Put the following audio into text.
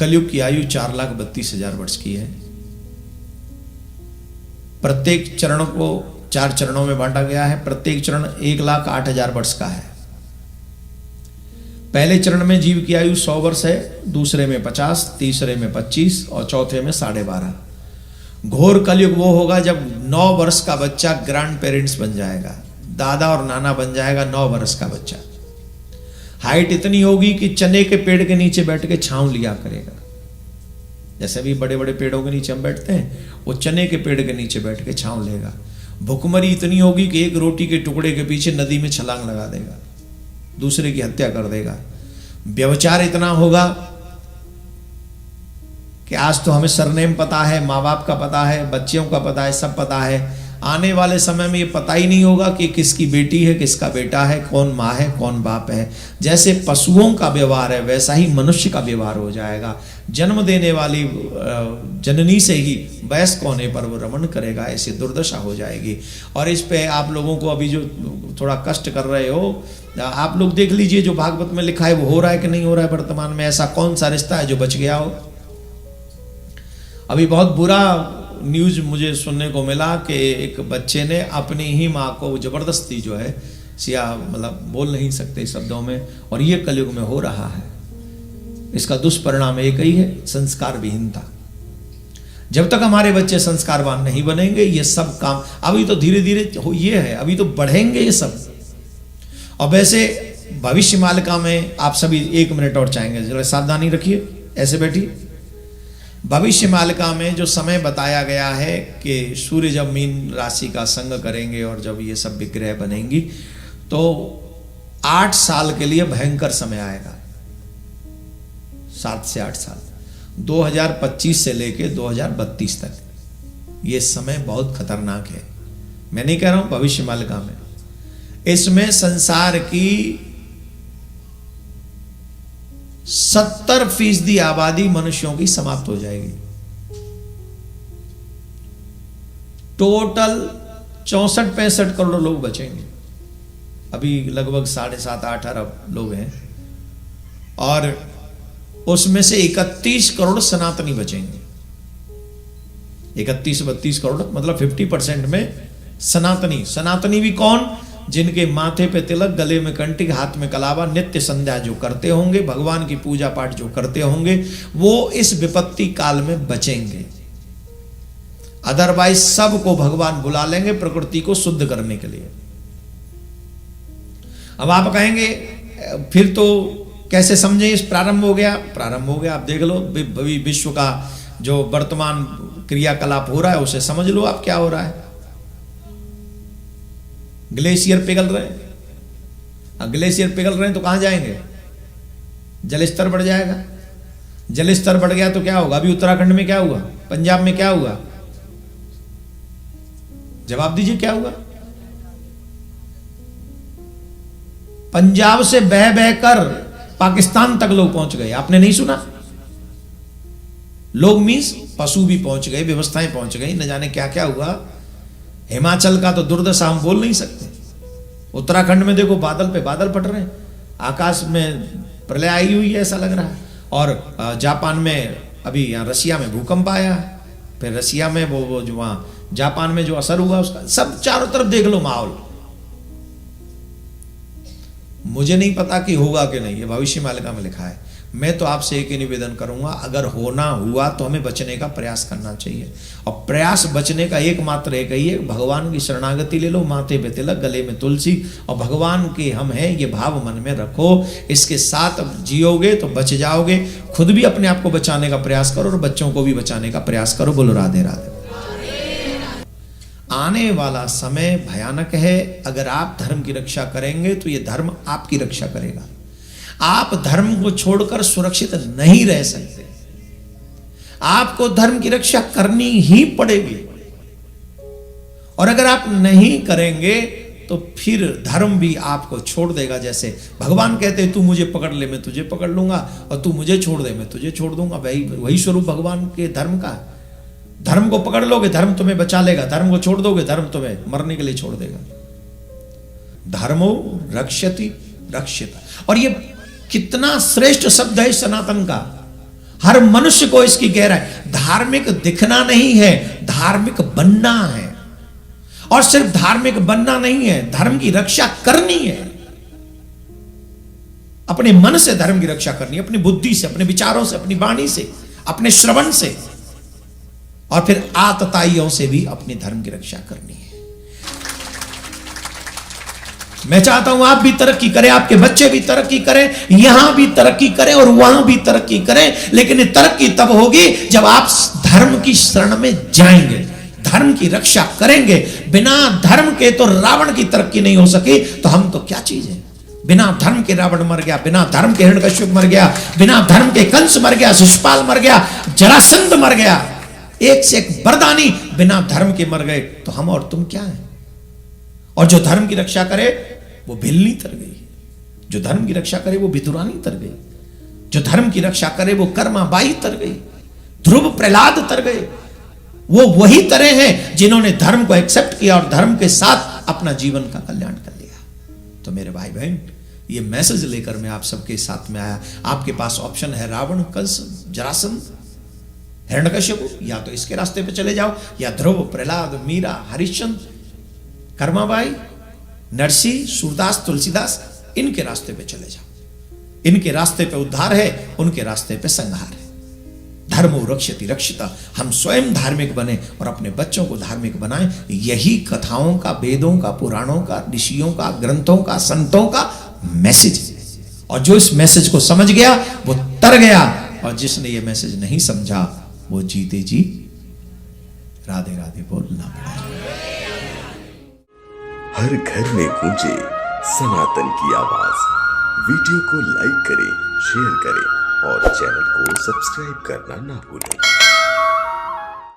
कलयुग की आयु 4,32,000 वर्ष की है। प्रत्येक चरण को 4 चरणों में बांटा गया है। प्रत्येक चरण 1,08,000 वर्ष का है। पहले चरण में जीव की आयु 100 वर्ष है, दूसरे में 50, तीसरे में 25 और चौथे में 12.5। घोर कलयुग वो होगा जब 9 वर्ष का बच्चा ग्रैंड पेरेंट्स बन जाएगा, दादा और नाना बन जाएगा। 9 वर्ष का बच्चा हाइट इतनी होगी कि चने के पेड़ के नीचे बैठ के छांव लिया करेगा। जैसे भी बड़े बड़े पेड़ों के नीचे हम बैठते हैं, वो चने के पेड़ के नीचे बैठ के छांव लेगा। भुखमरी इतनी होगी कि एक रोटी के टुकड़े के पीछे नदी में छलांग लगा देगा, दूसरे की हत्या कर देगा। व्यभिचार इतना होगा कि आज तो हमें सरनेम पता है, माँ बाप का पता है, बच्चियों का पता है, सब पता है। आने वाले समय में ये पता ही नहीं होगा कि किसकी बेटी है, किसका बेटा है, कौन माँ है, कौन बाप है। जैसे पशुओं का व्यवहार है, वैसा ही मनुष्य का व्यवहार हो जाएगा। जन्म देने वाली जननी से ही वयस्क होने पर वो रमण करेगा, ऐसी दुर्दशा हो जाएगी। और इस पे आप लोगों को अभी जो थोड़ा कष्ट कर रहे हो, आप लोग देख लीजिए जो भागवत में लिखा है वो हो रहा है कि नहीं हो रहा है वर्तमान में। ऐसा कौन सा रिश्ता है जो बच गया हो? अभी बहुत बुरा न्यूज मुझे सुनने को मिला कि एक बच्चे ने अपनी ही माँ को जबरदस्ती जो है सिया, मतलब बोल नहीं सकते शब्दों में, और ये कलयुग में हो रहा है। इसका दुष्परिणाम एक ही है, संस्कार विहीनता। जब तक हमारे बच्चे संस्कारवान नहीं बनेंगे, ये सब काम अभी तो धीरे धीरे ये है, अभी तो बढ़ेंगे ये सब। और वैसे भविष्य मालिका में आप सभी 1 मिनट और चाहेंगे, जरा सावधानी रखिए, ऐसे बैठिए। भविष्य मालिका में जो समय बताया गया है कि सूर्य जब मीन राशि का संग करेंगे और जब ये सब विग्रह बनेंगी, तो 8 साल के लिए भयंकर समय आएगा। 7 से 8 साल, 2025 से लेके 2032 तक ये समय बहुत खतरनाक है। मैं नहीं कह रहा हूं भविष्य मालिका में, इसमें संसार की 70% आबादी मनुष्यों की समाप्त हो जाएगी। टोटल 64-65 करोड़ लोग बचेंगे। अभी लगभग 7.5-8 अरब लोग हैं, और उसमें से 31 करोड़ सनातनी बचेंगे। 31-32 करोड़ मतलब 50% में सनातनी। सनातनी भी कौन? जिनके माथे पे तिलक, गले में कंटिक, हाथ में कलावा, नित्य संध्या जो करते होंगे, भगवान की पूजा पाठ जो करते होंगे, वो इस विपत्ति काल में बचेंगे। अदरवाइज सबको भगवान बुला लेंगे प्रकृति को शुद्ध करने के लिए। अब आप कहेंगे फिर तो कैसे समझे, इस प्रारंभ हो गया? प्रारंभ हो गया, आप देख लो विश्व का जो वर्तमान क्रियाकलाप हो रहा है उसे समझ लो आप क्या हो रहा है। ग्लेशियर पिघल रहे हैं, ग्लेशियर पिघल रहे हैं तो कहां जाएंगे? जल स्तर बढ़ जाएगा। जल स्तर बढ़ गया तो क्या होगा? अभी उत्तराखंड में क्या हुआ, पंजाब में क्या हुआ? जवाब दीजिए, क्या हुआ? पंजाब से बह बहकर पाकिस्तान तक लोग पहुंच गए। आपने नहीं सुना? लोग मींस पशु भी पहुंच गए, व्यवस्थाएं पहुंच गई, न जाने क्या क्या हुआ। हिमाचल का तो दुर्दशा हम बोल नहीं सकते। उत्तराखंड में देखो बादल पे बादल फट रहे हैं, आकाश में प्रलय आई हुई है ऐसा लग रहा है। और जापान में अभी यहाँ रसिया में भूकंप आया, फिर रसिया में वो जो वहाँ जापान में जो असर हुआ उसका, सब चारों तरफ देख लो माहौल। मुझे नहीं पता कि होगा कि नहीं, ये भविष्य मालिका में लिखा है। मैं तो आपसे एक ही निवेदन करूंगा, अगर होना हुआ तो हमें बचने का प्रयास करना चाहिए। और प्रयास बचने का एकमात्र एक ही है, भगवान की शरणागति ले लो, माथे पे तिलक, गले में तुलसी, और भगवान के हम हैं ये भाव मन में रखो। इसके साथ जियोगे तो बच जाओगे। खुद भी अपने आप को बचाने का प्रयास करो और बच्चों को भी बचाने का प्रयास करो। बोलो राधे राधे। आने वाला समय भयानक है। अगर आप धर्म की रक्षा करेंगे तो ये धर्म आपकी रक्षा करेगा। आप धर्म को छोड़कर सुरक्षित नहीं रह सकते। आपको धर्म की रक्षा करनी ही पड़ेगी, और अगर आप नहीं करेंगे तो फिर धर्म भी आपको छोड़ देगा। जैसे भगवान कहते हैं तू मुझे पकड़ ले मैं तुझे पकड़ लूंगा, और तू मुझे छोड़ दे मैं तुझे छोड़ दूंगा। वही स्वरूप भगवान के धर्म का। धर्म को पकड़ लोगे धर्म तुम्हें बचा लेगा, धर्म को छोड़ दोगे धर्म तुम्हें मरने के लिए छोड़ देगा। धर्मो रक्षति रक्षित। और ये कितना श्रेष्ठ शब्द है सनातन का। हर मनुष्य को इसकी गहराई, धार्मिक दिखना नहीं है, धार्मिक बनना है। और सिर्फ धार्मिक बनना नहीं है, धर्म की रक्षा करनी है। अपने मन से धर्म की रक्षा करनी है, अपनी बुद्धि से, अपने विचारों से, अपनी वाणी से, अपने श्रवण से, और फिर आतताइयों से भी अपने धर्म की रक्षा करनी है। मैं चाहता हूं आप भी तरक्की करें, आपके बच्चे भी तरक्की करें, यहां भी तरक्की करें और वहां भी तरक्की करें। लेकिन ये तरक्की तब होगी जब आप धर्म की शरण में जाएंगे, धर्म की रक्षा करेंगे। बिना धर्म के तो रावण की तरक्की नहीं हो सकी, तो हम तो क्या चीज है। बिना धर्म के रावण मर गया, बिना धर्म के हिरण्यकश्यप मर गया, बिना धर्म के कंस मर गया, शिशुपाल मर गया, जरासंध मर गया, एक से एक बरदानी बिना धर्म के मर गए, तो हम और तुम क्या हैं। और जो धर्म की रक्षा करे वो भिल्ली तर गई, जो धर्म की रक्षा करे वो भितुरानी तर गई, जो धर्म की रक्षा करे वो कर्माबाई तर गई, ध्रुव प्रहलाद तर गए। वो वही तरह हैं जिन्होंने धर्म को एक्सेप्ट किया और धर्म के साथ अपना जीवन का कल्याण कर लिया। तो मेरे भाई बहन, ये मैसेज लेकर मैं आप सबके साथ में आया। आपके पास ऑप्शन है रावण, कंस, जरासंध, हिरण्यकश्यप, या तो इसके रास्ते पे चले जाओ, या ध्रुव, प्रहलाद, मीरा, हरिश्चंद्र, कर्माबाई, नरसी, सूरदास, तुलसीदास, इनके रास्ते पे चले जाओ। इनके रास्ते पे उद्धार है, उनके रास्ते पे संहार है। धर्मो रक्षति रक्षिता। हम स्वयं धार्मिक बने और अपने बच्चों को धार्मिक बनाएं। यही कथाओं का, वेदों का, पुराणों का, ऋषियों का, ग्रंथों का, संतों का मैसेज है। और जो इस मैसेज को समझ गया वो तर गया, और जिसने ये मैसेज नहीं समझा वो जीते जी राधे राधे बोलना पड़ा। हर घर में गूंजे सनातन की आवाज। वीडियो को लाइक करें, शेयर करें और चैनल को सब्सक्राइब करना ना भूलें।